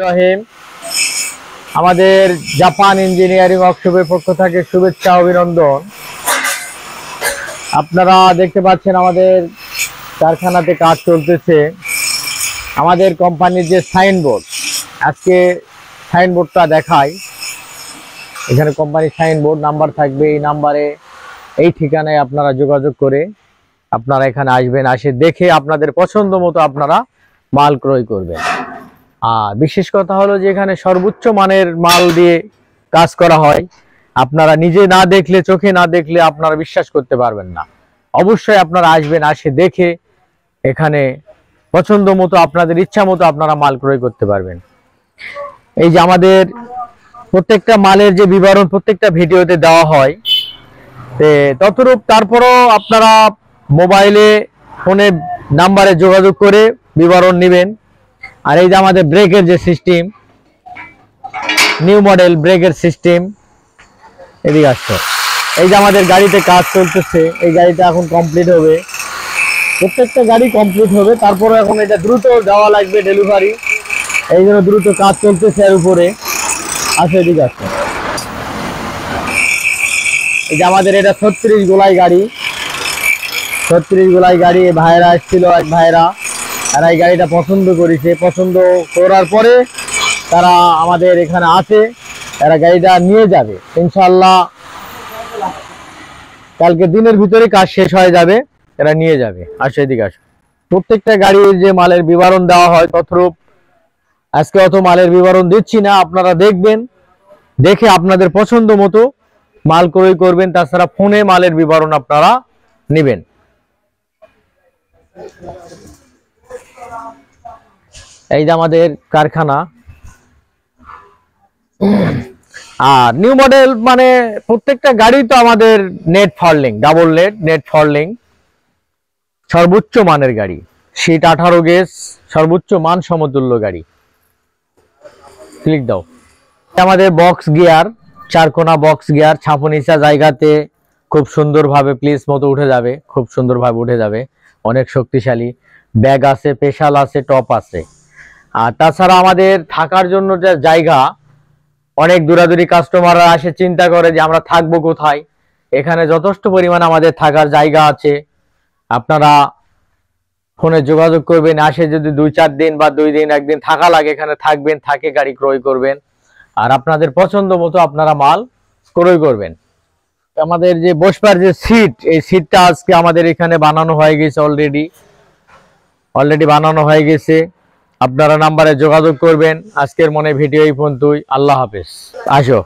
রহিম আমাদের Japan engineering ওয়ার্কশপের পক্ষ থেকে শুভেচ্ছা অভিনন্দন। আপনারা দেখতে পাচ্ছেন আমাদের কারখানাতে কাজ চলতেছে। আমাদের কোম্পানির যে সাইনবোর্ড, আজকে সাইনবোর্ডটা দেখাই। এখানে কোম্পানির সাইনবোর্ড নাম্বার থাকবে, এই নাম্বারে এই ঠিকানায় আপনারা যোগাযোগ করে আপনারা এখানে আসবেন, আসে দেখে আপনাদের পছন্দ মতো আপনারা মাল ক্রয় করবেন। আর বিশেষ কথা হলো যে এখানে সর্বোচ্চ মানের মাল দিয়ে কাজ করা হয়। আপনারা নিজে না দেখলে, চোখে না দেখলে আপনারা বিশ্বাস করতে পারবেন না। অবশ্যই আপনারা আসবেন, আসে দেখে এখানে পছন্দ মতো আপনাদের ইচ্ছা মতো আপনারা মাল ক্রয় করতে পারবেন। এই যে আমাদের প্রত্যেকটা মালের যে বিবরণ প্রত্যেকটা ভিডিওতে দেওয়া হয়, ততরূপ তারপরও আপনারা মোবাইলে ফোনে নাম্বারে যোগাযোগ করে বিবরণ নেবেন। আর এই যে আমাদের ব্রেকের যে সিস্টেম, নিউ মডেল ব্রেকের সিস্টেম, এদিকে আসছে। এই যে আমাদের গাড়িতে কাজ চলতেছে, এই গাড়িটা এখন কমপ্লিট হবে, প্রত্যেকটা গাড়ি কমপ্লিট হবে। তারপরে এখন এটা দ্রুত দেওয়া লাগবে ডেলিভারি, এই জন্য দ্রুত কাজ চলতেছে এর উপরে। আসে এদিকে আসছে। এই যে আমাদের এটা 36 গোলাই গাড়ি, 36 গোলাই গাড়ি। ভাইরা এসেছিল, এক ভাইরা, আর এই গাড়িটা পছন্দ করেছে। পছন্দ করার পরে তারা আমাদের এখানে আসে, এরা গাড়িটা নিয়ে যাবে ইনশাআল্লাহ। কালকে দিনের ভিতরে কাজ শেষ হয়ে যাবে, এরা নিয়ে যাবে। আসো এদিকে আসো। প্রত্যেকটা গাড়ির যে মালের বিবরণ দেওয়া হয় তথ্যরূপ আজকে অত মালের বিবরণ দিচ্ছি না, আপনারা দেখবেন, দেখে আপনাদের পছন্দ মতো মাল ক্রয় করবেন। তাছাড়া ফোনে মালের বিবরণ আপনারা নেবেন। এই যে আমাদের কারখানা। আর নিউ মডেল মানে প্রত্যেকটা গাড়ি তো আমাদের নেট ফরলিং, ডাবল নেট ফরলিং, সর্বোচ্চ মানের গাড়ি। সিট 18 গেজ, সর্বোচ্চ মান সমতুল্য গাড়ি। ক্লিক দাও। আমাদের বক্স গিয়ার, চারকোনা বক্স গিয়ার, ছাপনিচা জায়গাতে খুব সুন্দরভাবে প্লেস মতো উঠে যাবে, খুব সুন্দরভাবে উঠে যাবে। অনেক শক্তিশালী ব্যাগ আছে, পেশাল আছে, টপ আছে। আর তাছাড়া আমাদের থাকার জন্য যে জায়গা, অনেক দূরাদূরি কাস্টমাররা আসে, চিন্তা করে যে আমরা থাকবো কোথায়। এখানে যথেষ্ট পরিমাণ আমাদের থাকার জায়গা আছে। আপনারা ফোনে যোগাযোগ করবেন, আসে যদি 2-4 দিন বা 2 দিন 1 দিন থাকা লাগে এখানে থাকবেন, থাকে গাড়ি ক্রয় করবেন। আর আপনাদের পছন্দ মতো আপনারা মাল ক্রয় করবেন। আমাদের যে বসবার যে সিট, এই সিটটা আজকে আমাদের এখানে বানানো হয়ে গেছে, অলরেডি বানানো হয়ে গেছে। আপনারা নাম্বারে যোগাযোগ করবেন। আজকের মনে ভিডিও এই পর্যন্তই। আল্লাহ হাফেজ। আসো।